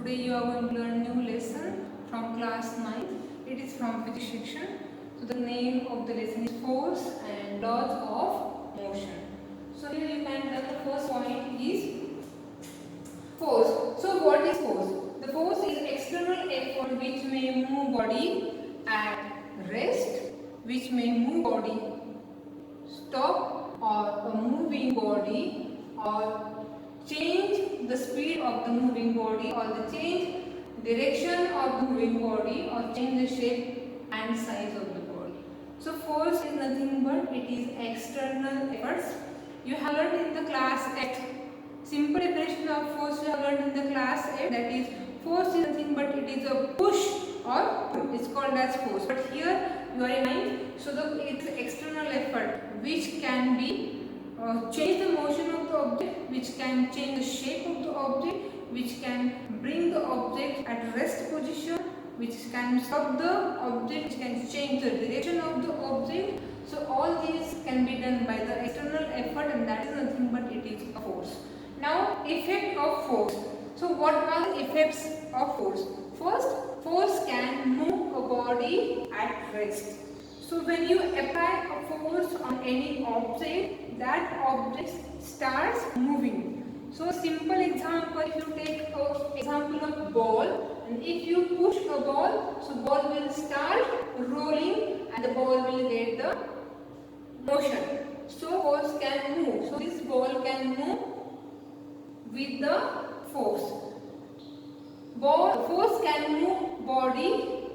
Today you are going to learn new lesson from class 9. It is from physics section. So the name of the lesson is force and laws of motion. So here you can learn the first point is force. So what is force? The force is external effort which may move body at rest, which may move body stop, or a moving body, or change the speed of the moving body, or the change direction of the moving body, or change the shape and size of the body. So force is nothing but it is external efforts. You have learned in the class 8. Simple definition of force you have learned in the class 8, that is force is nothing but it is a push or pull. It's called as force. But here you are in mind, so it's external effort which can be change the motion of the object, which can change the shape of the object, which can bring the object at rest position, which can stop the object, which can change the direction of the object. So all these can be done by the external effort, and that is nothing but it is a force. Now effect of force. So what are the effects of force? First, force can move a body at rest. So when you apply a force on any object, that object starts moving. So simple example, if you take an example of ball, and if you push a ball, so ball will start rolling and the ball will get the motion. So force can move. So this ball can move with the force. Force can move body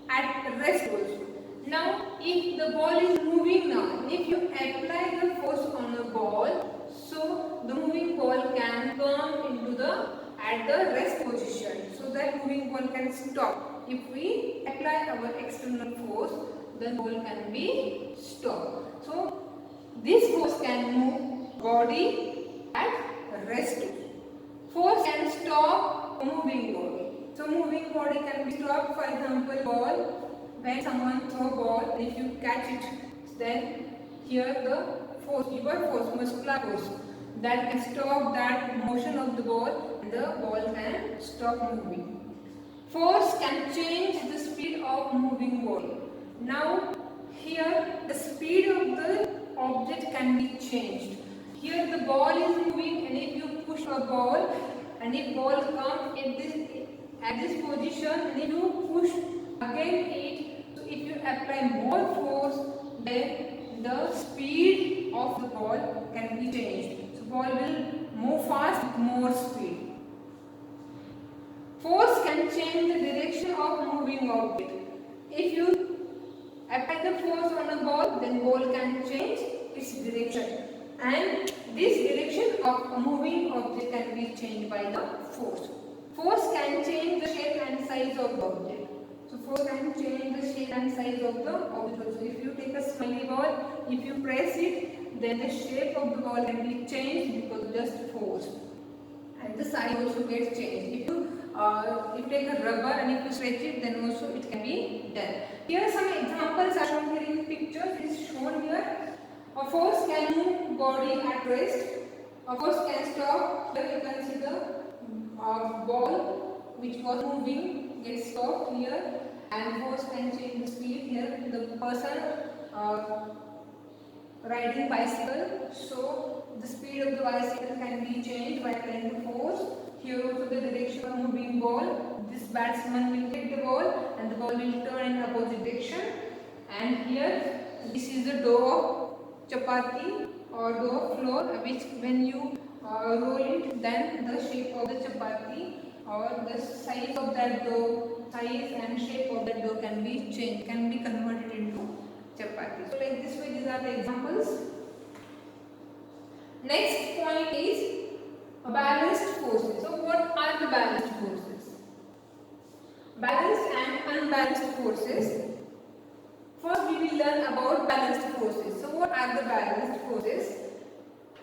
at rest also. Now, if the ball is moving now, if you apply the force on a ball, so the moving ball can come into at the rest position. So that moving ball can stop. If we apply our external force, the ball can be stopped. So this force can move body at rest. Force can stop a moving body. So moving body can be stopped. For example, ball. When someone throw ball, if you catch it, then here the force, your force, muscular force, that can stop that motion of the ball, and the ball can stop moving. Force can change the speed of moving ball. Now here the speed of the object can be changed. Here the ball is moving, and if you push a ball, and if ball comes at this position, and if you push again it, so if you apply more force, then the speed of the ball can be changed. So ball will move fast with more speed. Force can change the direction of moving object. If you apply the force on a ball, then ball can change its direction, and this direction of a moving object can be changed by the force. Force can change the shape and size of the object. So force can change the shape and size of the object. So if you take a smiley ball, if you press it, then the shape of the ball can be changed because of just force, and the size also gets changed. If you take a rubber and if you stretch it, then also it can be done. Here some examples are shown here in the picture. It is shown here. A force can move body at rest. A force can stop. Here you can see the ball which was moving gets stopped here, and force can change the speed. Here the person riding bicycle, so the speed of the bicycle can be changed by applying the force. Here also the direction of moving ball, this batsman will hit the ball and the ball will turn in opposite direction. And here this is the dough of chapati or dough of flour, which when you roll it, then the shape of the chapati or the size of that dough, size and shape of that dough can be changed, can be converted into chapati. So like this way, these are the examples. Next point is balanced forces. So what are the balanced forces? Balanced and unbalanced forces. First we will learn about balanced forces. So what are the balanced forces?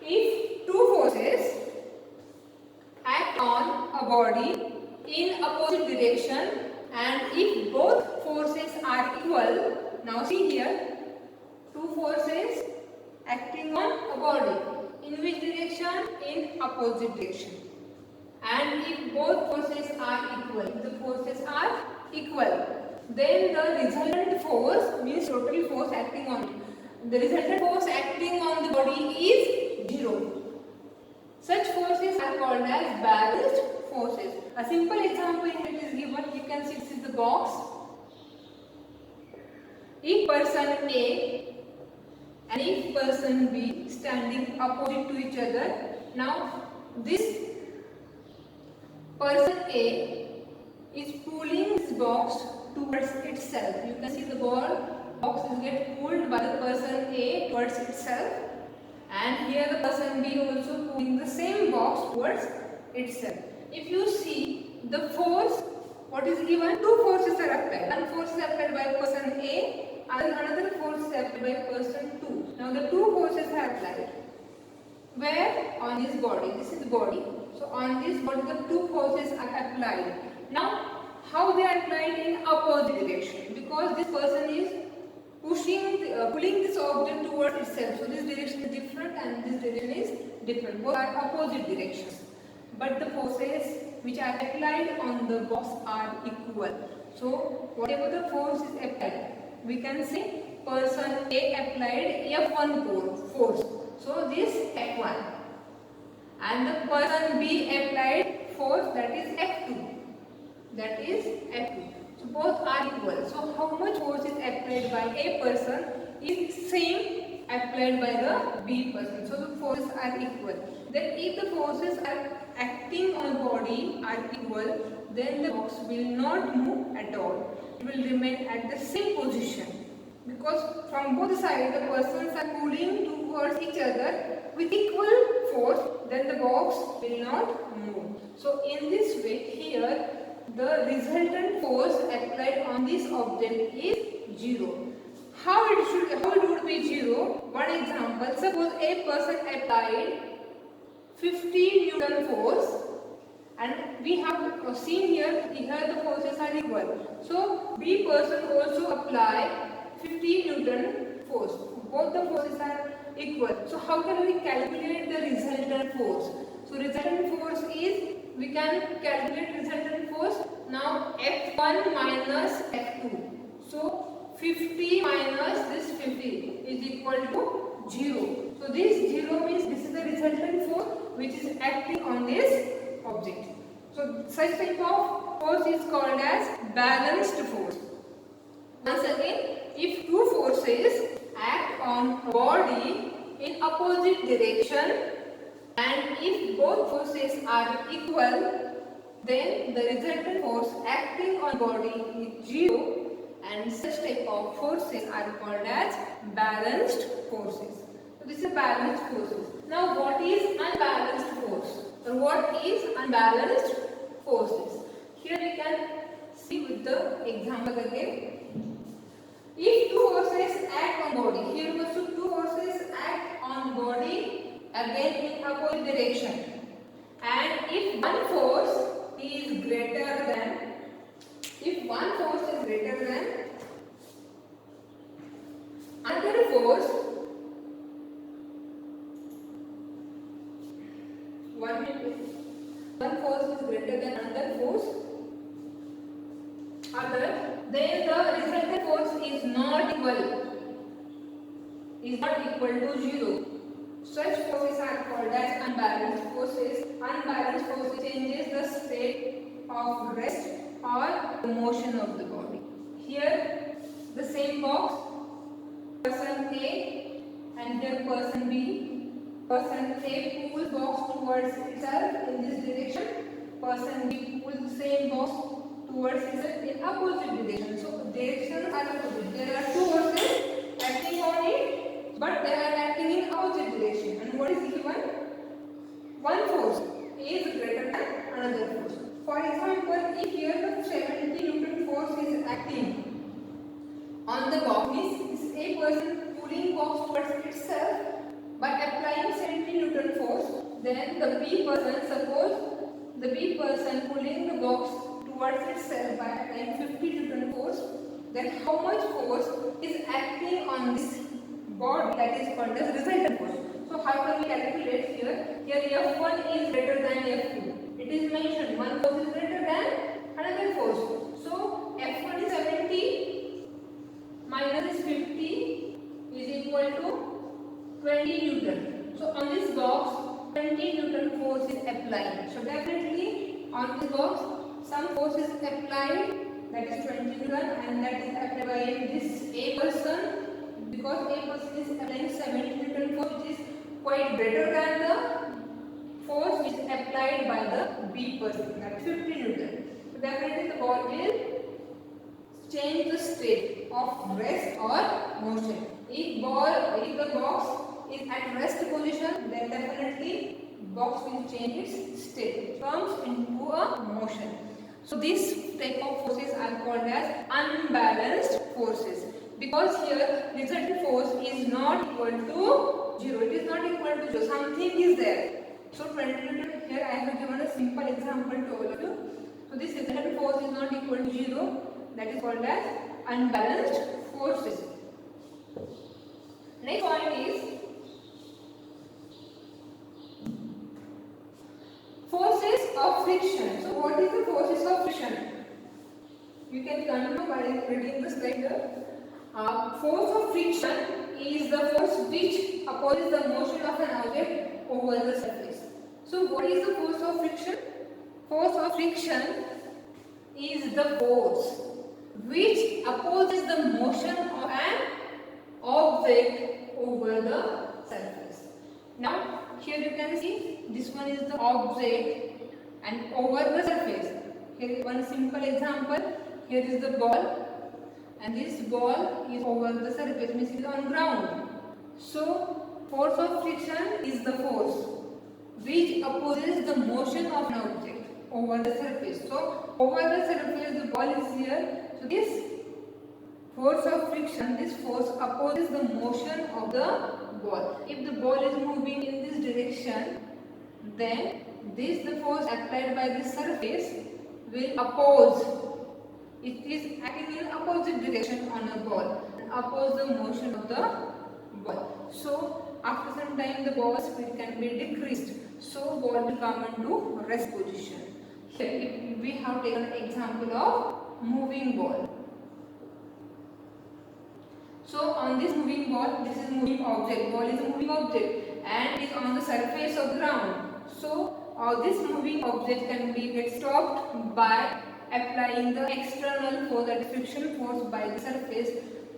If two forces act on a body in opposite direction, and if both forces are equal, now see here, two forces acting on a body, in which direction? In opposite direction. and if both forces are equal, then the resultant force means total force acting on it. The resultant force acting on the body is 0. Such forces are called as balanced forces. A simple example here is given. You can see this is the box. If person A and if person B standing opposite to each other, now this person A is pulling this box towards itself. You can see the box is get pulled by the person A towards itself, and here the person B also pulling the same box towards itself. If you see the force, what is given? Two forces are applied. One force is applied by person A and another force is applied by person 2. Now the two forces are applied. Where? On his body. This is body. So on this body the two forces are applied. Now how they are applied in opposite direction? Because this person is pulling this object towards itself. So this direction is different and this direction is different. Both are opposite directions. But the forces which are applied on the box are equal. So whatever the force is applied, we can say person A applied F1 force. So this F1, and the person B applied force, that is F2. That is F2. So both are equal. So how much force is applied by A person is same applied by the B person. So the forces are equal. Then if the forces are acting on body are equal, then the box will not move at all. It will remain at the same position. Because from both sides the persons are pulling towards each other with equal force, then the box will not move. So in this way here the resultant force applied on this object is 0. How it would be 0? One example, suppose a person applied 50 Newton force, and we have seen here the forces are equal. So B person also apply 50 Newton force. Both the forces are equal. So how can we calculate the resultant force? So resultant force is, we can calculate resultant force. Now F1 minus F2. So 50 minus this 50 is equal to 0. So this 0 means this is the resultant force which is acting on this object. So such type of force is called as balanced force. Once again, if two forces act on a body in opposite direction and if both forces are equal, then the resultant force acting on body is 0, and such type of forces are called as balanced forces. So this is balanced forces. Now what is unbalanced force? So what is unbalanced forces? Here we can see with the example again. If two forces act on body, here also two forces act on body again in opposite direction, and if one force is greater than another force, one force is greater than another force, then the resultant force is not equal to 0. Such forces are called as unbalanced forces. Unbalanced forces changes the state of rest or the motion of the body. Here the same box, person A and here person B. Person A pulls box towards itself in this direction. Person B pulls the same box towards itself in opposite direction. So directions are opposite. There are two forces acting on it, but they are acting in opposite direction. And what is given? One force is greater than another force. For example, if here the 70 Newton force is acting on the box, means a person pulling box towards itself by applying 70 Newton force, then the B person, suppose the B person pulling the box towards itself by applying 50 Newton force, then how much force is acting on this body, that is called as resultant force. So how can we calculate here? Here F1 is greater than F2. It it is mentioned one force is greater than another force. So F1 is 70 minus 50 is equal to 20 Newton. So on this box 20 Newton force is applied. So definitely on this box some force is applied, that is 20 Newton, and that is applied by this A person, because A person is applying 70 Newton force, which is quite greater than the force which is applied by the B person, that is 50 Newton. So definitely the ball will change the state of rest or motion. If the box is at rest position, then definitely box will change its state. It comes into a motion. So this type of forces are called as unbalanced forces, because here resultant force is not equal to 0. It is not equal to 0. Something is there. So 20 Newton, here I have given a simple example to all of you. So this resultant force is not equal to 0. That is called as unbalanced forces. Next point is forces of friction. So what is the forces of friction? You can continue by reading the slide here. Force of friction is the force which opposes the motion of an object over the surface. So what is the force of friction? Force of friction is the force which opposes the motion of an object over the surface. Now here you can see this one is the object and over the surface. Here is one simple example. Here is the ball and this ball is over the surface, means it is on ground. So force of friction is the force which opposes the motion of an object over the surface. So over the surface the ball is here. So this force of friction, this force opposes the motion of the ball. If the ball is moving in this direction, then the force applied by the surface will oppose. It is acting in opposite direction on a ball and oppose the motion of the ball. So after some time the ball speed can be decreased. So ball will come into rest position. Here we have taken an example of moving ball. So on this moving ball, this is moving object. Ball is a moving object and is on the surface of the ground. So this moving object can be get stopped by applying the external force, that is friction force by the surface,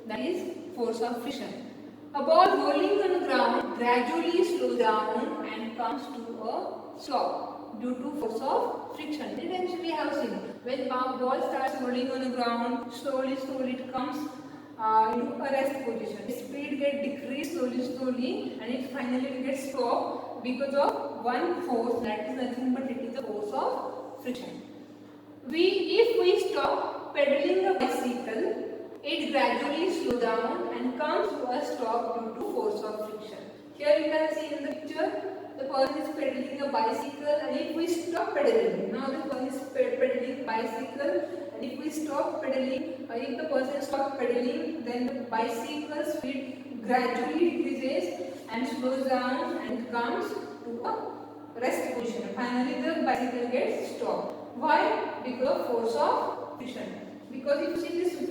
that is force of friction. A ball rolling on the ground gradually slows down and comes to a stop due to force of friction. Eventually we have seen when ball starts rolling on the ground, slowly it comes into a rest position. Its speed gets decreased slowly and it finally gets stopped because of one force, that is nothing but it is the force of friction. If we stop pedaling a bicycle, it gradually slows down and comes to a stop due to force of friction. Here you can see in the picture, the person is pedaling a bicycle, and if we stop pedaling, now the person is pedaling bicycle, and if we stop pedaling, if the person stops pedaling, then the bicycle speed gradually decreases and slows down and comes to a rest position. Finally, the bicycle gets stopped. Why? Because of force of friction. Because if you see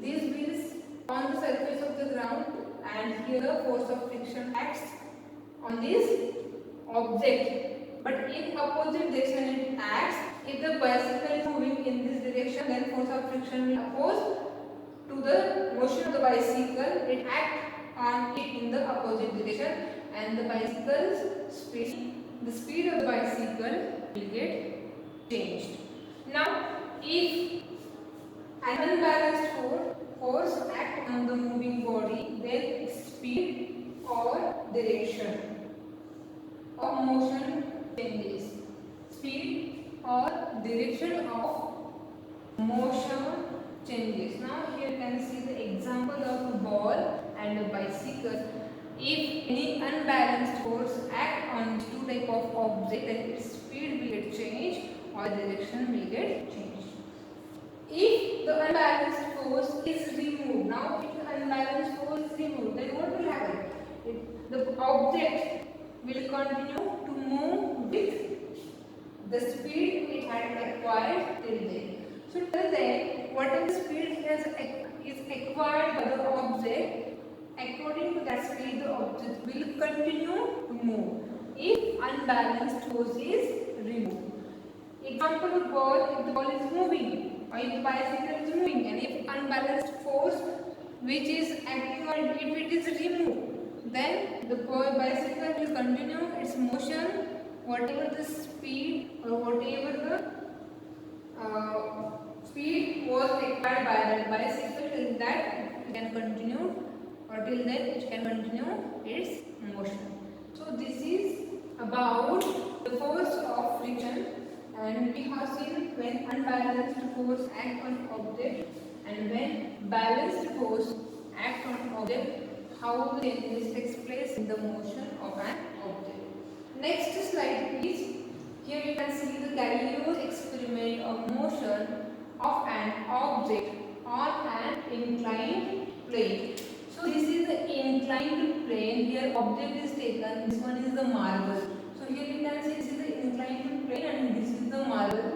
these wheels on the surface of the ground, and here the force of friction acts on this object, but in opposite direction it acts. If the bicycle is moving in this direction, then force of friction will oppose to the motion of the bicycle. It acts on it in the opposite direction, and the bicycle's speed, the speed of the bicycle will get changed. Now, if an unbalanced force acts on the moving body, then speed or direction of motion changes. Speed or direction of motion changes. Now here you can see the example of a ball and a bicycle. If any unbalanced force act on these two type of object, then its speed will get changed or direction will get changed. If the unbalanced force is removed, now if the unbalanced force is removed, then what will happen? The object will continue to move with the speed it had acquired till then. So till then, whatever speed is acquired by the object, according to that speed, the object will continue to move if unbalanced force is removed. Example of ball, if the ball is moving or if the bicycle is moving, and if unbalanced force which is acquired, if it is removed, then the bicycle will continue its motion whatever the speed or whatever the speed was acquired by that bicycle, till that it can continue, or till then it can continue its motion. So this is about the force of friction, and we have seen when unbalanced force act on object and when balanced force act on object, how the changes takes place in the motion of an object. Next slide please. Here you can see the Galileo's experiment of motion of an object on an inclined plane. So this is the inclined plane. Here object is taken. This one is the marble. So here you can see this is the inclined plane and this is the marble.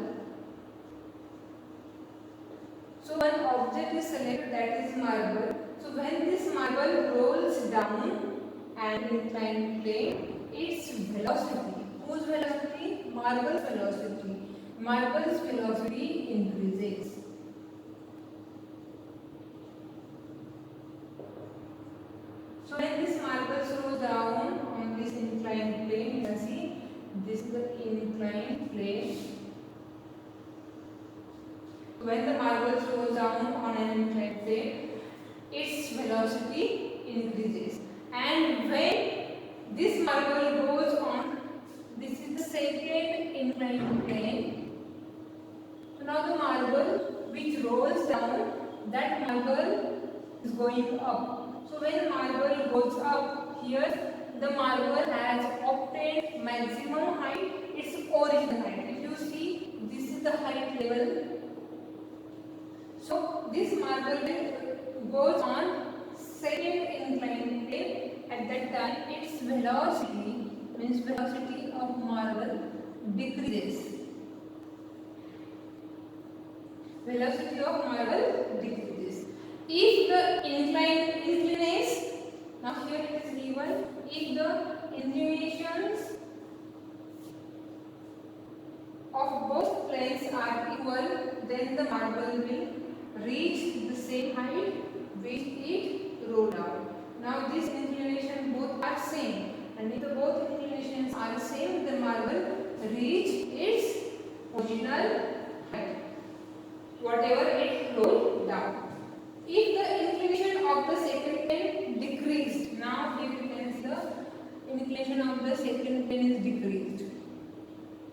So one object is selected, that is marble. So when this marble rolls down an inclined plane, its velocity, whose velocity? Marble's velocity. Marble's velocity increases. So when this marble rolls down on this inclined plane, you can see this is the inclined plane. When the marble rolls down on an inclined plane, its velocity increases. And when this marble goes on, this is the second inclined plane. So now the marble which rolls down, that marble is going up. So when marble goes up, here the marble has obtained maximum height, its original height. If you see, this is the height level. So this marble goes on second inclined plane. At that time, its velocity, means velocity of marble, decreases. Velocity of marble decreases. If the inclination, now here it is given, if the inclinations of both planes are equal, then the marble will reach the same height which it rolled down. Now this inclination both are same, and if the both inclinations are same, the marble reach its original height, whatever it rolled down. If the inclination of the second plane decreased, now here you can see the inclination of the second plane is decreased.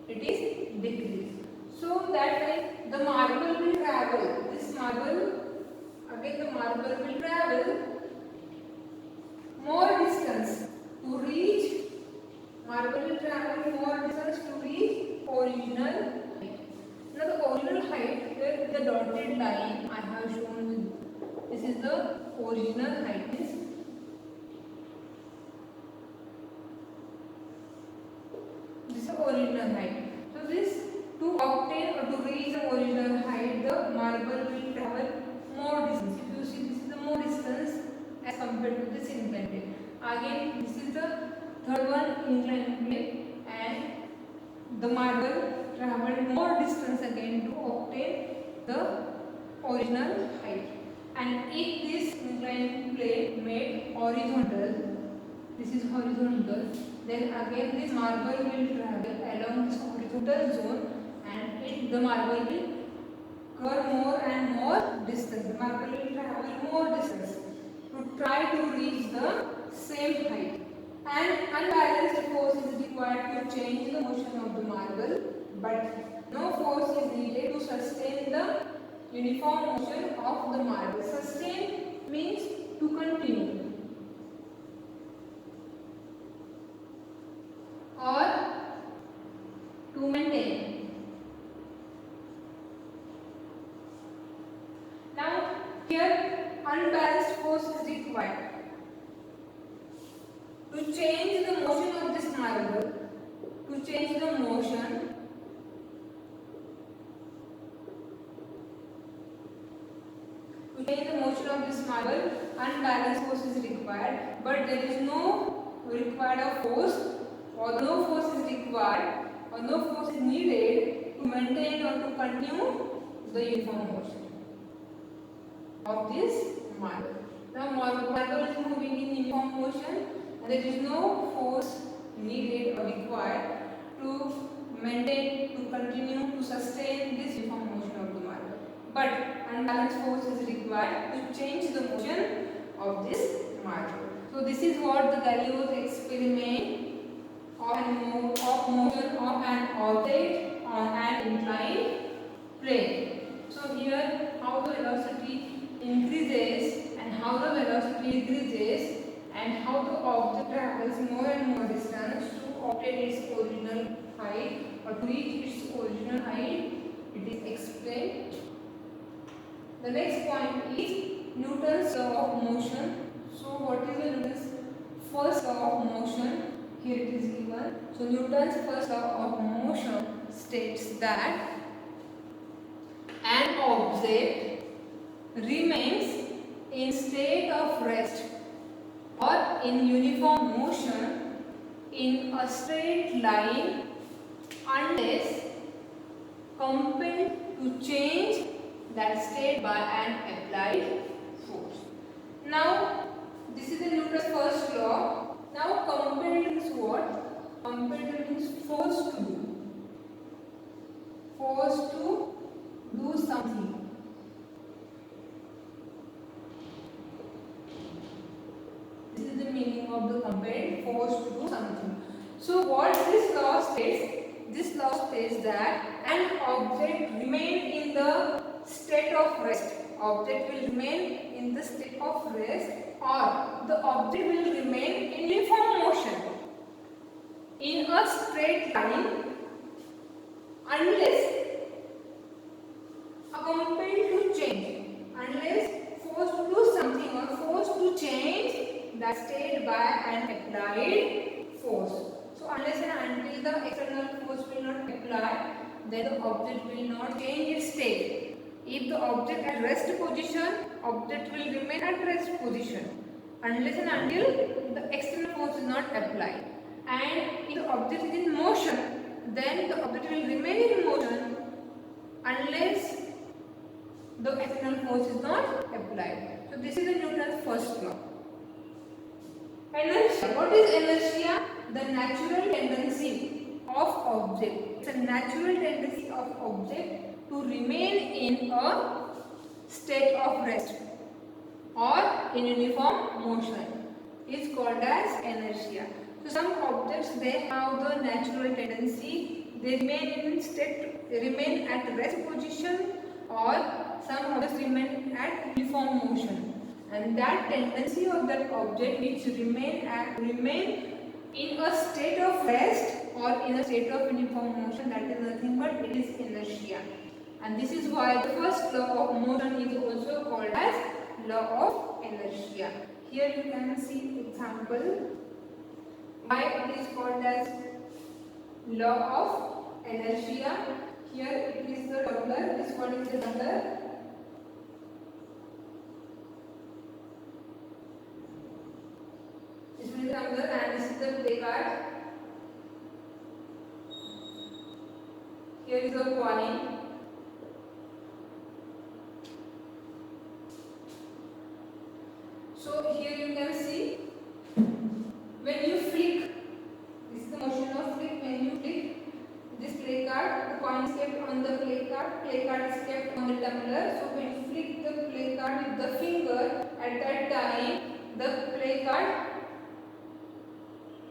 It is decreased. So that time the marble will travel. This marble, again the marble will travel more distance to reach, marble will travel more distance to reach original height. Now the original height, where the dotted line I have shown with, this is the original height. This is the original height. So this, to obtain or to reach the original height, the marble will travel more distance. If you see, this is the more distance as compared to this inclined plane. Again, this is the third one, inclined plane, and the marble traveled more distance again to obtain the original height. And if this inclined plane made horizontal, this is horizontal, then again this marble will travel along this horizontal zone, and the marble will cover more and more distance. The marble will travel more distance to try to reach the same height. And unbalanced force is required to change the motion of the marble, but no force is needed to sustain the uniform motion of the marble. Sustain means to continue or to maintain. Now here unbalanced force is required to change the motion of this marble. To change the motion change the motion of this marble, unbalanced force is required, but there is no required of force, or no force is required, or no force is needed to maintain or to continue the uniform motion of this marble. Now marble is moving in uniform motion, and there is no force needed or required to maintain, to continue, to sustain this uniform motion of the marble. But unbalanced force is required to change the motion of this marble. So this is what the Galileo's experiment of motion of an object on an inclined plane. So here how the velocity increases and how the velocity decreases and how the object travels more and more distance to obtain its original height or to reach its original height, it is explained. The next point is Newton's law of motion. So what is the Newton's first law of motion? Here it is given. So Newton's first law of motion states that an object remains in state of rest or in uniform motion in a straight line unless compelled to change that state by an applied force. Now this is the Newton's first law. Now compelled means what? Compelled means forced to do. Forced to do something. This is the meaning of the compelled, forced to do something. So what this law states? This law states that an object remain in the state of rest. Object will remain in the state of rest, or the object will remain in uniform motion in a straight line unless compelled to change, unless forced to do something or forced to change that state by an applied force. So unless and until the external force will not apply, then the object will not change its state. If the object at rest position, object will remain at rest position unless and until the external force is not applied. And if the object is in motion, then the object will remain in motion unless the external force is not applied. So this is the Newton's first law. Inertia. What is inertia? The natural tendency of object. It's a natural tendency of object to remain in a state of rest or in uniform motion is called as inertia. So some objects, they have the natural tendency, they remain at rest position, or some objects remain at uniform motion, and that tendency of that object which remain in a state of rest or in a state of uniform motion, that is nothing but it is inertia. And this is why the first law of motion is also called as law of inertia. Here you can see example why it is called as law of inertia. Here it is the tumbler, this one is the tumbler. This one is the tumbler and this is the play card. Here is the coin. So here you can see when you flick, this is the motion of flick, when you flick this play card, the coin is kept on the play card is kept on the tumbler. So when you flick the play card with the finger, at that time the play card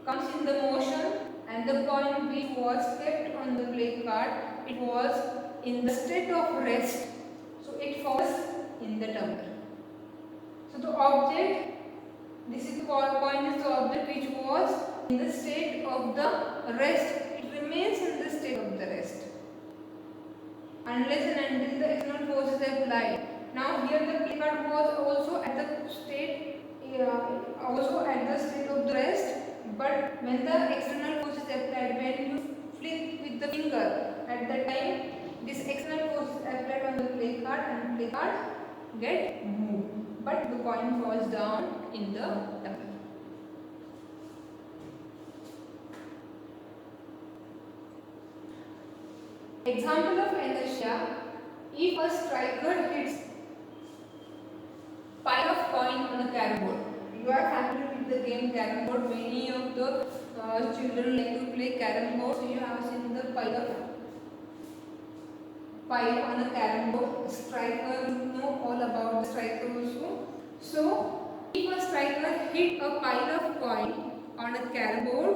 comes in the motion and the coin which was kept on the play card, it was in the state of rest. So it falls in the tumbler. So the object, this is the coin is the object which was in the state of the rest. It remains in the state of the rest unless and until the external force is applied. Now here the play card was also at the state of the rest, but when the external force is applied, when you flick with the finger, at that time this external force is applied on the play card and play card get moved. but the coin falls down in the tumbler. Example of inertia: if a striker hits pile of coin on a carrom board. You are familiar with the game carrom board. Many of the children like to play carrom board. So you have seen the pile on a carrom board. Striker, you know all about the striker also. So if a striker hit a pile of coin on a carrom board,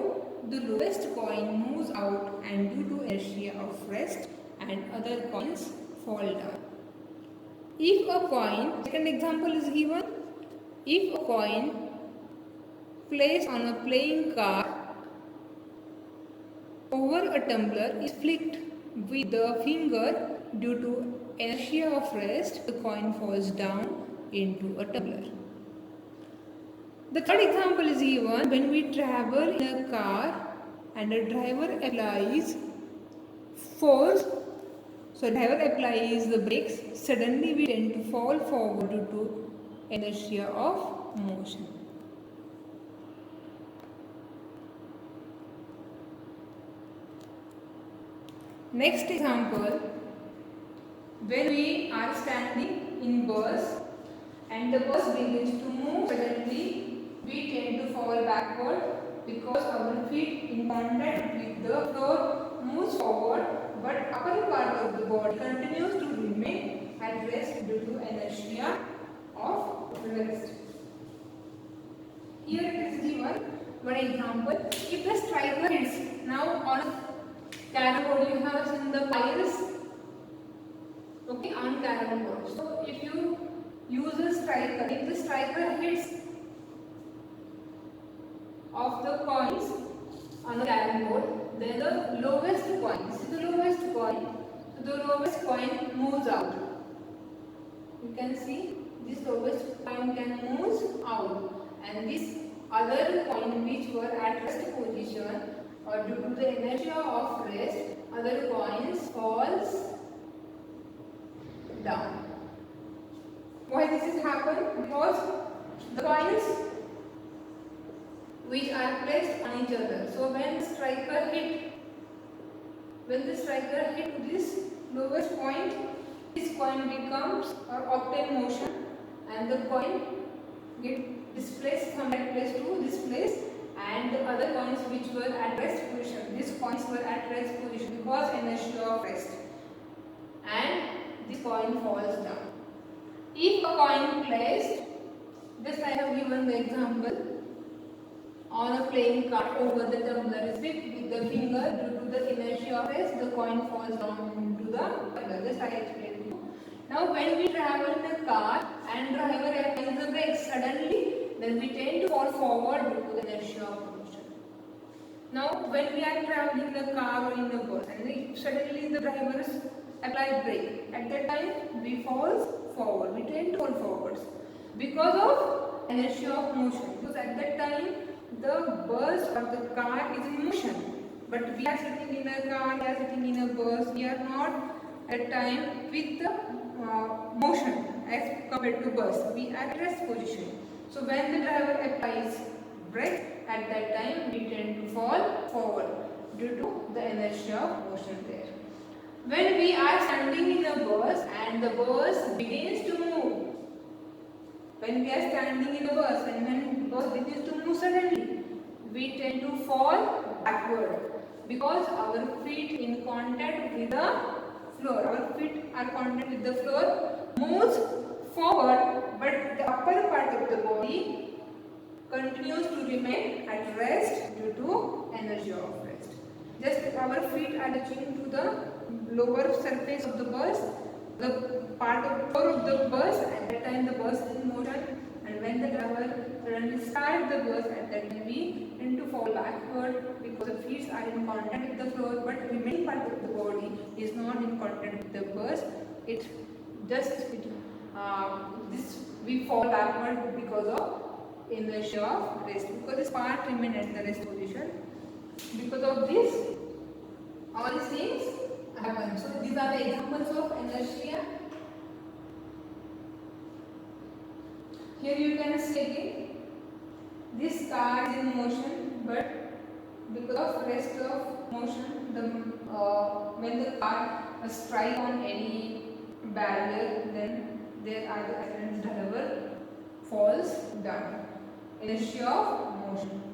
the lowest coin moves out, and due to inertia of rest and other coins fall down. If a coin, second example is given, if a coin placed on a playing card over a tumbler is flicked with the finger, due to inertia of rest, the coin falls down into a tumbler. The third example is given when we travel in a car and a driver applies force. So driver applies the brakes, suddenly we tend to fall forward due to inertia of motion. Next example, when we are standing in bus and the bus begins to move, suddenly we tend to fall backward because our feet in contact with the floor moves forward, but upper part of the body continues to remain at rest due to inertia of rest. Here it is given one example. If the striker hits, now on carrom board you have seen the piles, okay, on carrom board. So if you use a striker, if the striker hits of the coins on the carrom board, then the lowest coin, see the lowest coin, so the lowest coin moves out. You can see this lowest coin can move out, and this other coin which were at rest position or due to the inertia of rest, other coins falls down. Why this is happened? Because the coins which are placed on each other. So when the striker hit this lowest point, this coin becomes or obtain motion, and the coin get displaced from that place to this place, and the other coins which were at rest position, these coins were at rest position because inertia of rest, and this coin falls down. If a coin placed, just I have given the example, on a playing card over the tumbler is flicked with the finger, due to the inertia of rest, the coin falls down into the tumbler. Just I explained to you. Now when we travel in a car and driver applies the brakes suddenly, then we tend to fall forward due to the inertia of motion. Now when we are traveling in a car or in a bus and suddenly the driver applies brake, at that time we fall forward, we tend to fall forwards because of inertia of motion, because at that time the bus or the car is in motion, but we are sitting in a car, we are sitting in a bus, we are not at time with the motion as compared to bus, we are at rest position. So when the driver applies brake, at that time we tend to fall forward due to the inertia of motion there. When we are standing in a bus and the bus begins to move, when we are standing in a bus and when the bus begins to move suddenly, we tend to fall backward because our feet in contact with the floor, our feet are contact with the floor, moves forward, but the upper part of the body continues to remain at rest due to inertia of rest. Just our feet are touching to the lower surface of the bus, the part of the floor of the bus, at that time the bus is in motion, and when the driver suddenly starts the bus, at that time we tend to fall backward because the feet are in contact with the floor, but the remaining part of the body is not in contact with the bus. We fall backward because of inertia of rest, because this part remains at the rest position. Because of this, all these things happen. So these are the examples of inertia. Here you can see again, this car is in motion, but because of rest of motion, when the car strike on any barrier, then there are the accident driver falls down. Inertia of motion.